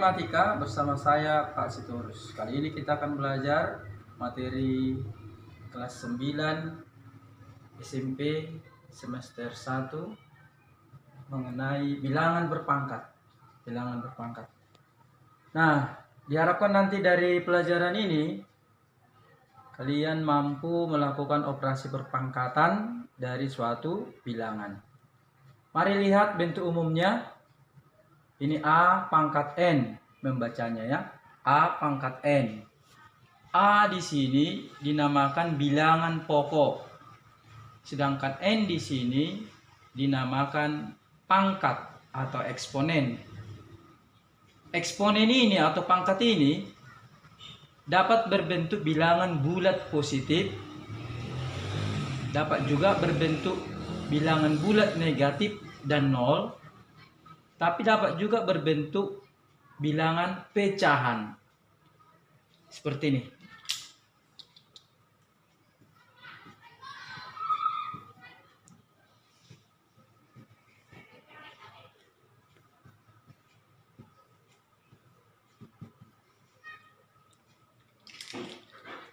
Matematika bersama saya Pak Sitorus. Kali ini kita akan belajar materi kelas 9 SMP semester 1 mengenai bilangan berpangkat. Nah, diharapkan nanti dari pelajaran ini kalian mampu melakukan operasi perpangkatan dari suatu bilangan. Mari lihat bentuk umumnya. Ini A pangkat N membacanya ya. A pangkat N. A di sini dinamakan bilangan pokok. Sedangkan N di sini dinamakan pangkat atau eksponen. Eksponen ini atau pangkat ini dapat berbentuk bilangan bulat positif, dapat juga berbentuk bilangan bulat negatif dan nol, tapi dapat juga berbentuk bilangan pecahan. Seperti ini.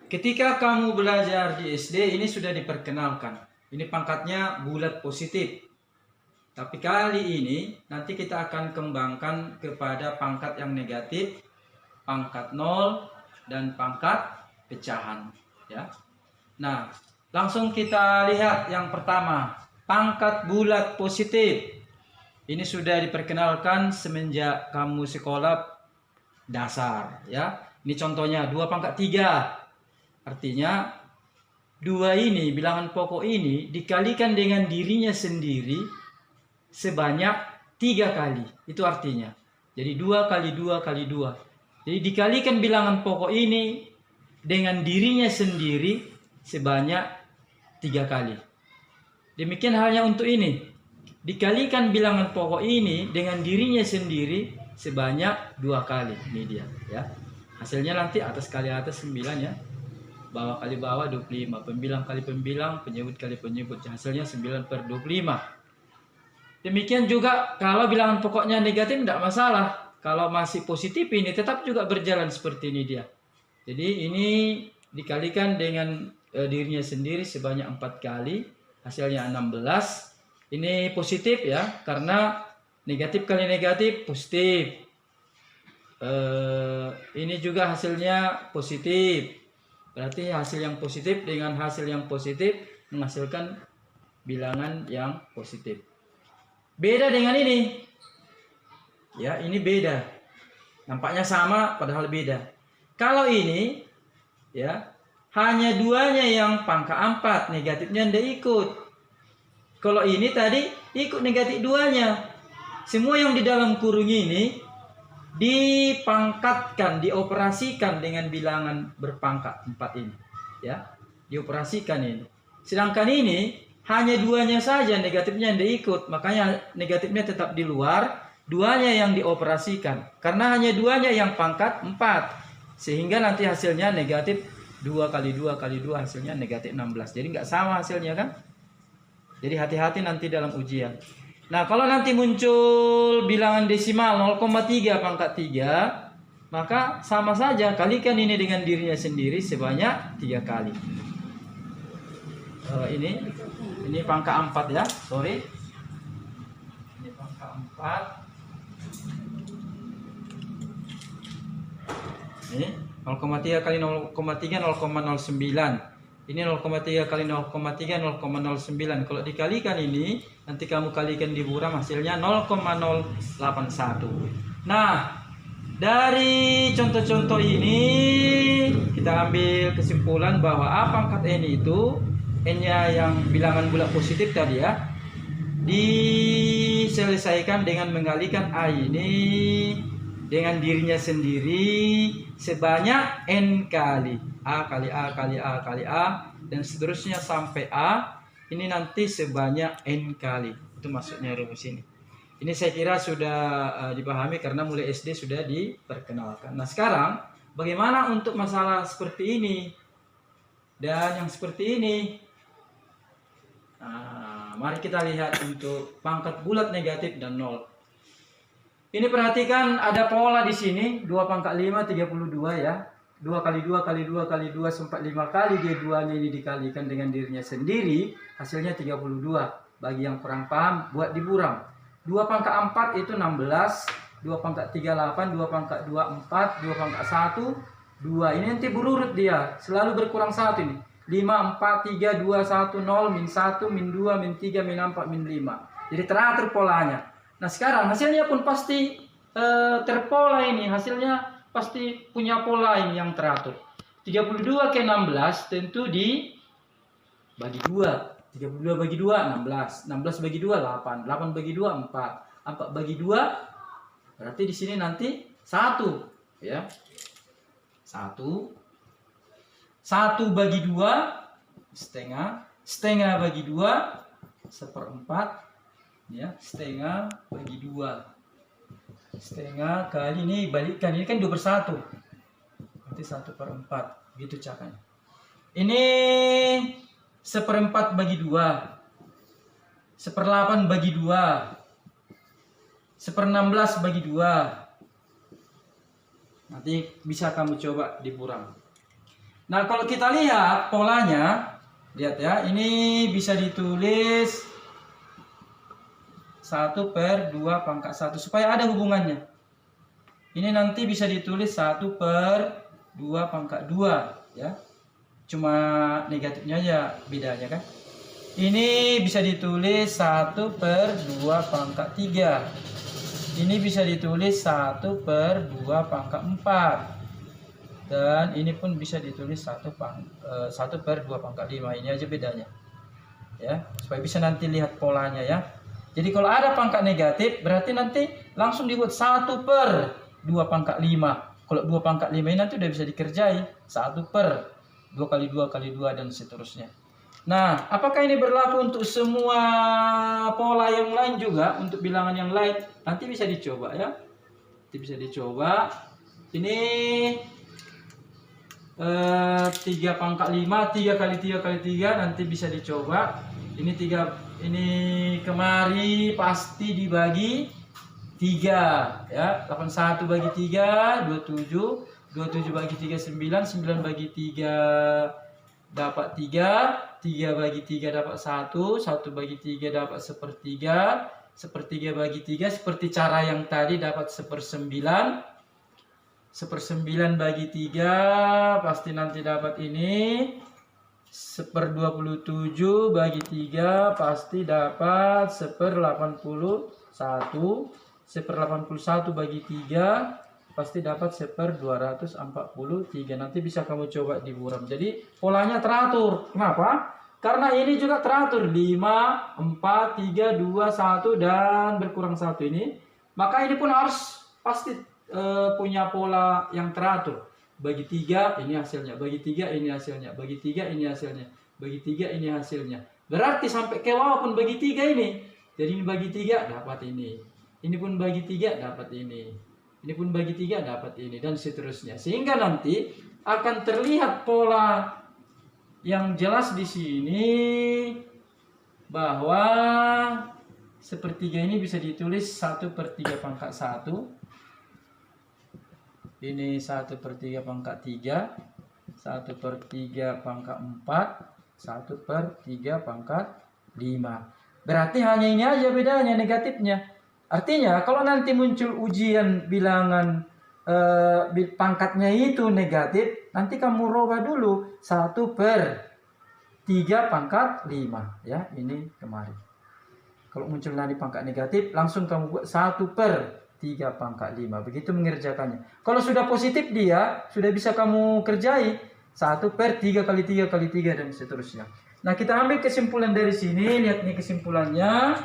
Ketika kamu belajar di SD ini sudah diperkenalkan. Ini pangkatnya bulat positif. Tapi kali ini nanti kita akan kembangkan kepada pangkat yang negatif, pangkat nol, dan pangkat pecahan. Ya. Nah, langsung kita lihat yang pertama, pangkat bulat positif. Ini sudah diperkenalkan semenjak kamu sekolah dasar. Ya. Ini contohnya 2 pangkat 3. Artinya 2 ini, bilangan pokok ini dikalikan dengan dirinya sendiri sebanyak 3 kali. Itu artinya. Jadi 2 kali 2 kali 2. Jadi dikalikan bilangan pokok ini dengan dirinya sendiri sebanyak 3 kali. Demikian halnya untuk ini. Dikalikan bilangan pokok ini dengan dirinya sendiri sebanyak 2 kali. Ini dia ya. Hasilnya nanti atas kali atas 9 ya. Bawah kali bawah 25. Pembilang kali pembilang, penyebut kali penyebut. Hasilnya 9/25. Demikian juga kalau bilangan pokoknya negatif tidak masalah. Kalau masih positif ini tetap juga berjalan seperti ini dia. Jadi ini dikalikan dengan dirinya sendiri sebanyak 4 kali. Hasilnya 16. Ini positif ya. Karena negatif kali negatif positif. Ini juga hasilnya positif. Berarti hasil yang positif dengan hasil yang positif menghasilkan bilangan yang positif. Beda dengan ini. Ya, ini beda. Nampaknya sama padahal beda. Kalau ini ya, hanya duanya yang pangkat 4, negatifnya tidak ikut. Kalau ini tadi ikut negatif duanya. Semua yang di dalam kurung ini dipangkatkan, dioperasikan dengan bilangan berpangkat 4 ini. Ya, dioperasikan ini. Sedangkan ini hanya duanya saja negatifnya yang diikut, makanya negatifnya tetap di luar, duanya yang dioperasikan. Karena hanya duanya yang pangkat 4, sehingga nanti hasilnya negatif 2 kali 2 kali 2 hasilnya negatif 16. Jadi nggak sama hasilnya kan? Jadi hati-hati nanti dalam ujian. Nah, kalau nanti muncul bilangan desimal 0,3 pangkat 3, maka sama saja kalikan ini dengan dirinya sendiri sebanyak 3 kali. Ini pangkat 4 ya, sorry. Ini pangkat 4. Ini 0,3 kali 0,3 0,09. Ini 0,3 kali 0,3 0,09. Kalau dikalikan ini, nanti kamu kalikan di buram hasilnya 0,081. Nah, dari contoh-contoh ini kita ambil kesimpulan bahwa A pangkat N itu N-nya yang bilangan bulat positif tadi ya, diselesaikan dengan mengalikan A ini dengan dirinya sendiri sebanyak N kali. A kali A kali A kali A dan seterusnya sampai A ini nanti sebanyak N kali. Itu maksudnya rumus ini. Ini saya kira sudah dipahami karena mulai SD sudah diperkenalkan. Nah, sekarang bagaimana untuk masalah seperti ini dan yang seperti ini? Nah, mari kita lihat untuk pangkat bulat negatif dan nol. Ini perhatikan ada pola di sini 2 pangkat 5 32 ya. 2 kali 2 kali 2 kali 2 sempat 5 kali dia 2 ini dikalikan dengan dirinya sendiri, hasilnya 32. Bagi yang kurang paham buat diburam. 2 pangkat 4 itu 16, 2 pangkat 38, 2 pangkat 24, 2 pangkat 1, 2. Ini nanti berurut dia, selalu berkurang 1 ini. 5 4 3 2 1 0 min 1 min 2 min 3 min 4 min 5. Jadi teratur polanya. Nah, sekarang hasilnya pun pasti terpola ini, hasilnya pasti punya pola ini yang teratur. 32 ke 16 tentu dibagi 2. 32 bagi 2 16. 16 bagi 2 8. 8 bagi 2 4. 4 bagi 2 berarti di sini nanti 1 ya. 1 bagi 2 setengah. Setengah bagi 2 seperempat ya, setengah bagi 2. Setengah kali ini balikkan, ini kan 2/1. Berarti 1/4. Gitu caranya. Ini 1/4 bagi 2. 1/8 bagi 2. 1/16 bagi 2. Nanti bisa kamu coba diburam. Nah, kalau kita lihat polanya, lihat ya, ini bisa ditulis 1/2 pangkat 1 supaya ada hubungannya. Ini nanti bisa ditulis 1/2 pangkat 2 ya. Cuma negatifnya aja bedanya kan. Ini bisa ditulis 1/2 pangkat 3. Ini bisa ditulis 1/2 pangkat 4. Dan ini pun bisa ditulis 1/2 pangkat 5. Ini aja bedanya. Ya, supaya bisa nanti lihat polanya ya. Jadi kalau ada pangkat negatif berarti nanti langsung dibuat 1/2 pangkat 5. Kalau 2 pangkat 5 ini nanti udah bisa dikerjai 1/2 kali 2 kali 2 dan seterusnya. Nah, apakah ini berlaku untuk semua pola yang lain juga, untuk bilangan yang lain? Nanti bisa dicoba ya. Nanti bisa dicoba. Ini 3 pangkat 5, 3 kali 3 kali 3 nanti bisa dicoba. Ini 3, ini kemari pasti dibagi 3 ya. 81 bagi 3 27, 27 bagi 3 9, 9 bagi 3 dapat 3, 3 bagi 3 dapat 1, 1 bagi 3 dapat 1/3, 1/3 bagi 3 seperti cara yang tadi dapat 1/9. 1/9 bagi 3 pasti nanti dapat ini. 1/27 bagi 3 pasti dapat 1/81. 1/81 bagi 3 pasti dapat 1/243. Nanti bisa kamu coba diburam. Jadi polanya teratur. Kenapa? Karena ini juga teratur. 5, 4, 3, 2, 1 dan berkurang 1 ini. Maka ini pun harus pasti punya pola yang teratur. Bagi 3 ini hasilnya, bagi 3 ini hasilnya, bagi 3 ini hasilnya, bagi 3 ini hasilnya. Berarti sampai ke bawah pun bagi 3 ini. Jadi ini bagi 3 dapat ini. Ini pun bagi 3 dapat ini. Ini pun bagi 3 dapat ini dan seterusnya. Sehingga nanti akan terlihat pola yang jelas di sini bahwa 1/3 ini bisa ditulis 1/3 pangkat 1. Ini 1/3 pangkat 3, 1/3 pangkat 4, 1/3 pangkat 5. Berarti hanya ini aja bedanya negatifnya. Artinya kalau nanti muncul ujian bilangan pangkatnya itu negatif, nanti kamu rubah dulu 1/3 pangkat 5 ya, ini kemarin. Kalau muncul nanti pangkat negatif, langsung kamu buat 1/3 pangkat 5. Begitu mengerjakannya. Kalau sudah positif dia, sudah bisa kamu kerjai 1/3 kali 3 kali 3 dan seterusnya. Nah, kita ambil kesimpulan dari sini. Lihat nih kesimpulannya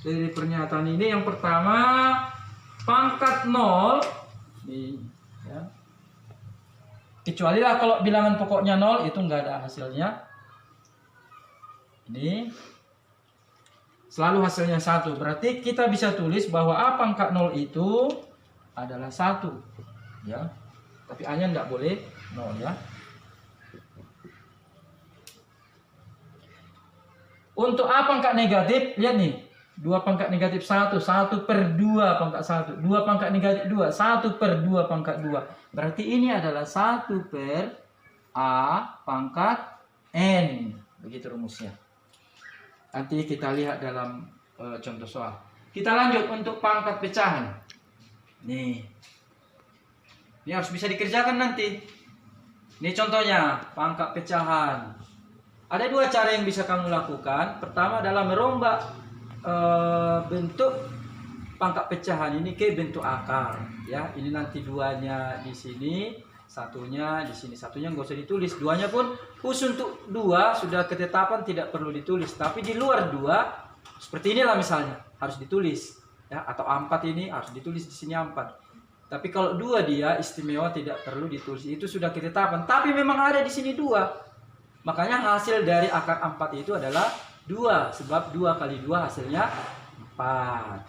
dari pernyataan ini. Yang pertama, pangkat 0 nih ya. Kecuali lah kalau bilangan pokoknya 0 itu enggak ada hasilnya. Ini selalu hasilnya 1. Berarti kita bisa tulis bahwa A pangkat 0 itu adalah 1. Ya. Tapi A-nya enggak boleh 0 ya. Untuk A pangkat negatif, lihat nih. 2 pangkat negatif 1, 1 per 2 pangkat 1, 2 pangkat negatif 2, 1 per 2 pangkat 2. Berarti ini adalah 1 per A pangkat N. Begitu rumusnya. Nanti kita lihat dalam contoh soal. Kita lanjut untuk pangkat pecahan. Nih. Ini harus bisa dikerjakan nanti. Ini contohnya, pangkat pecahan. Ada 2 cara yang bisa kamu lakukan. Pertama adalah merombak bentuk pangkat pecahan ini ke bentuk akar, ya. Ini nanti 2-nya di sini, 1-nya di sini. 1-nya nggak usah ditulis, 2-nya pun khusus untuk 2 sudah ketetapan tidak perlu ditulis. Tapi di luar 2 seperti inilah misalnya harus ditulis, ya. Atau 4 ini harus ditulis di sini 4. Tapi kalau 2 dia istimewa tidak perlu ditulis, itu sudah ketetapan. Tapi memang ada di sini 2. Makanya hasil dari akar 4 itu adalah 2, sebab 2 kali 2 hasilnya 4.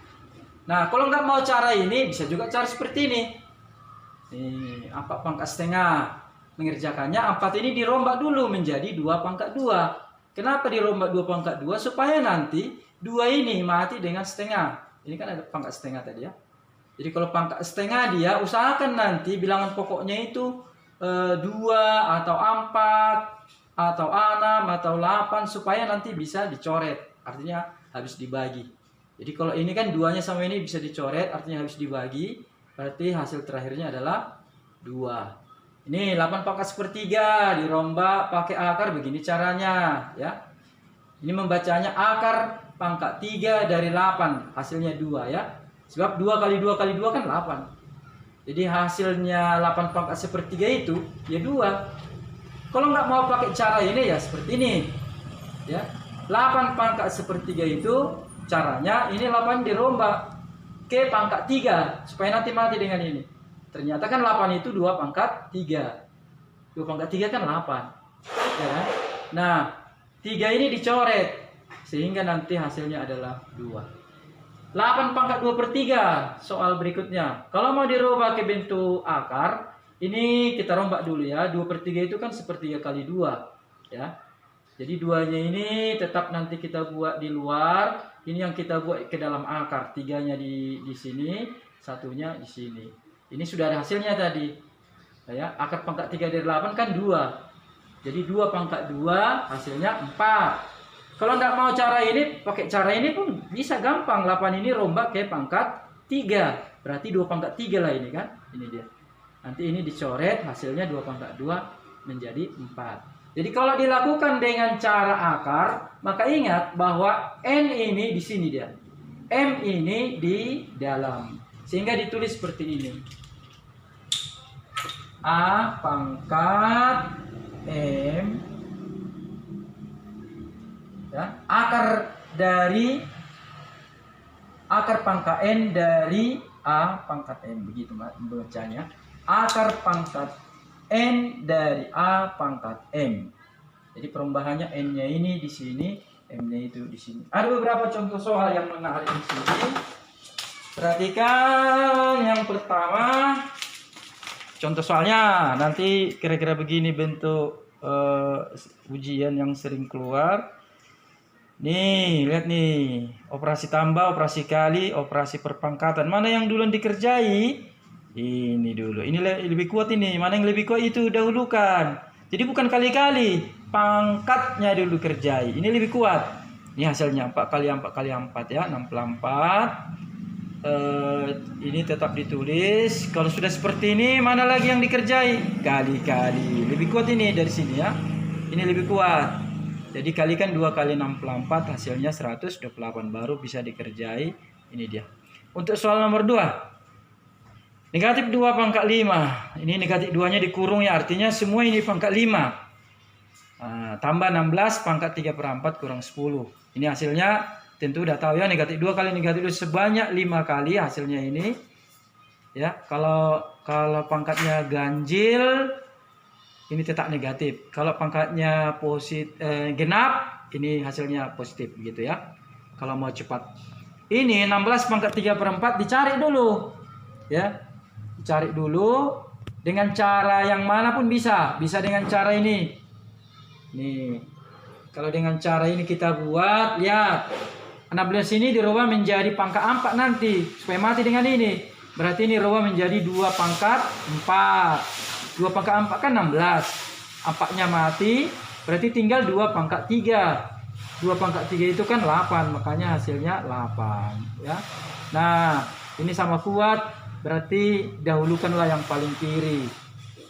Nah, kalau nggak mau cara ini, bisa juga cara seperti ini. Nih, 4 pangkat setengah. Mengerjakannya 4 ini dirombak dulu menjadi 2 pangkat 2. Kenapa dirombak 2 pangkat 2? Supaya nanti 2 ini mati dengan setengah. Ini kan ada pangkat setengah tadi ya. Jadi kalau pangkat setengah dia, usahakan nanti bilangan pokoknya itu 2 atau 4 atau 6 atau 8 supaya nanti bisa dicoret, artinya habis dibagi. Jadi kalau ini kan 2-nya sama ini bisa dicoret, artinya habis dibagi, berarti hasil terakhirnya adalah 2. Ini 8 pangkat sepertiga dirombak pakai akar, begini caranya ya. Ini membacanya akar pangkat 3 dari 8, hasilnya 2 ya. Sebab 2 kali 2 kali 2 kan 8. Jadi hasilnya 8 pangkat sepertiga itu ya 2. Kalau nggak mau pakai cara ini ya seperti ini, ya. 8 pangkat sepertiga itu caranya ini 8 dirombak ke pangkat 3 supaya nanti mati dengan ini. Ternyata kan 8 itu 2 pangkat 3. 2 pangkat 3 kan 8. Ya. Nah, 3 ini dicoret sehingga nanti hasilnya adalah 2. 8 pangkat 2 per 3 soal berikutnya. Kalau mau dirubah ke bentuk akar, ini kita rombak dulu ya. 2 per 3 itu kan sepertiga kali 2 ya. Jadi 2-nya ini tetap nanti kita buat di luar. Ini yang kita buat ke dalam akar. 3-nya di sini, 1-nya di sini. Ini sudah ada hasilnya tadi ya. Akar pangkat 3 dari 8 kan 2. Jadi 2 pangkat 2 hasilnya 4. Kalau nggak mau cara ini, pakai cara ini pun bisa gampang. 8 ini rombak ke pangkat 3. Berarti 2 pangkat 3 lah ini kan. Ini dia. Nanti ini dicoret, hasilnya 2 pangkat 2 menjadi 4. Jadi kalau dilakukan dengan cara akar, maka ingat bahwa N ini di sini dia. M ini di dalam. Sehingga ditulis seperti ini. A pangkat M. Ya, akar pangkat N dari A pangkat M. Begitu bacanya. Akar pangkat N dari A pangkat M. Jadi perubahannya N-nya ini di sini, M-nya itu di sini. Ada beberapa contoh soal yang menarik di sini. Perhatikan yang pertama. Contoh soalnya nanti kira-kira begini bentuk ujian yang sering keluar. Nih, lihat nih. Operasi tambah, operasi kali, operasi perpangkatan. Mana yang duluan dikerjai? Ini dulu. Ini lebih kuat ini. Mana yang lebih kuat itu dahulukan. Jadi bukan kali-kali. Pangkatnya dulu kerjai. Ini lebih kuat. Ini hasilnya 4 kali 4 kali 4 ya. 64. Ini tetap ditulis. Kalau sudah seperti ini, mana lagi yang dikerjai? Kali-kali. Lebih kuat ini dari sini ya. Ini lebih kuat. Jadi kalikan 2 kali 64 hasilnya 128 baru bisa dikerjai. Ini dia. Untuk soal nomor 2. Negatif 2 pangkat 5. Ini negatif 2-nya dikurung ya. Artinya semua ini pangkat 5. Tambah 16 pangkat 3 per 4 kurang 10. Ini hasilnya tentu udah tahu ya. Negatif 2 kali negatif 2 sebanyak 5 kali hasilnya ini. Ya, kalau pangkatnya ganjil ini tetap negatif. Kalau pangkatnya genap ini hasilnya positif gitu ya. Kalau mau cepat. Ini 16 pangkat 3 per 4 dicari dulu. Ya. Cari dulu dengan cara yang mana pun bisa dengan cara ini. Nih, kalau dengan cara ini kita buat, lihat 16 ini dirubah menjadi pangkat 4 nanti. Supaya mati dengan ini. Berarti ini rubah menjadi 2 pangkat 4. 2 pangkat 4 kan 16. 4-nya mati. Berarti tinggal 2 pangkat 3. 2 pangkat 3 itu kan 8. Makanya hasilnya 8. Ya. Nah, ini sama kuat. Berarti dahulukanlah yang paling kiri.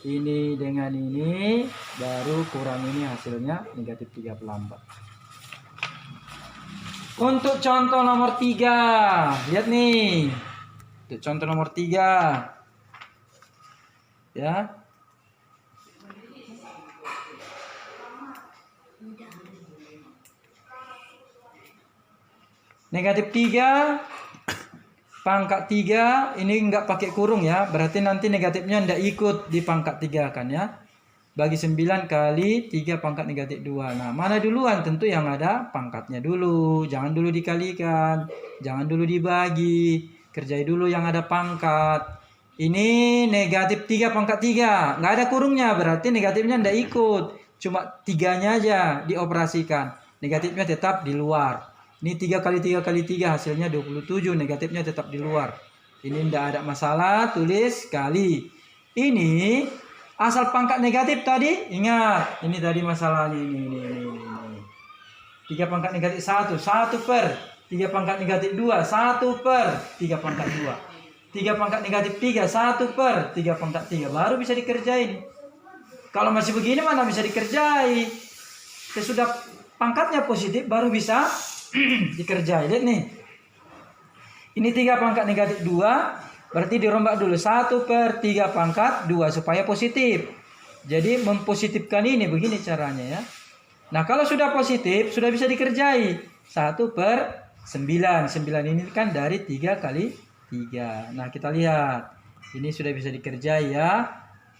Ini dengan ini. Baru kurang ini hasilnya negatif 34. Untuk contoh nomor 3, lihat nih. Untuk contoh nomor 3. Ya. Negatif 3 pangkat 3 ini enggak pakai kurung ya. Berarti nanti negatifnya enggak ikut di pangkat 3 kan ya. Bagi 9 kali 3 pangkat negatif 2. Nah, mana duluan? Tentu yang ada pangkatnya dulu. Jangan dulu dikalikan. Jangan dulu dibagi. Kerjai dulu yang ada pangkat. Ini negatif 3 pangkat 3. Nggak ada kurungnya. Berarti negatifnya nggak ikut. Cuma 3-nya aja dioperasikan. Negatifnya tetap di luar. Ini 3 kali 3 kali 3 hasilnya 27. Negatifnya tetap di luar. Ini nggak ada masalah. Tulis kali. Ini asal pangkat negatif tadi, ingat, ini tadi masalahnya ini. 3 pangkat negatif 1, 1 per 3 pangkat negatif 2, 1 per 3 pangkat 2. 3 pangkat negatif 3, 1 per 3 pangkat 3. Baru bisa dikerjain. Kalau masih begini mana bisa dikerjai. Sesudah pangkatnya positif baru bisa dikerjai. Lihat nih. Ini 3 pangkat negatif 2. Berarti dirombak dulu 1 per 3 pangkat 2 supaya positif. Jadi mempositifkan ini begini caranya ya. Nah kalau sudah positif sudah bisa dikerjai. 1 per 9. 9 ini kan dari 3 kali 3. Nah kita lihat. Ini sudah bisa dikerjai ya.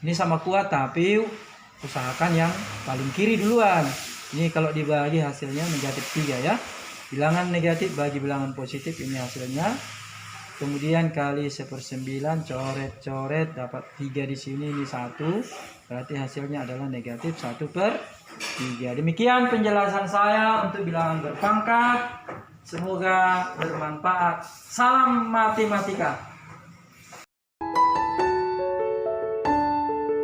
Ini sama kuat tapi usahakan yang paling kiri duluan. Ini kalau dibagi hasilnya negatif 3 ya. Bilangan negatif bagi bilangan positif ini hasilnya. Kemudian kali 1/9 coret-coret dapat 3 di sini, ini 1. Berarti hasilnya adalah negatif 1 per 3. Demikian penjelasan saya untuk bilangan berpangkat. Semoga bermanfaat. Salam matematika.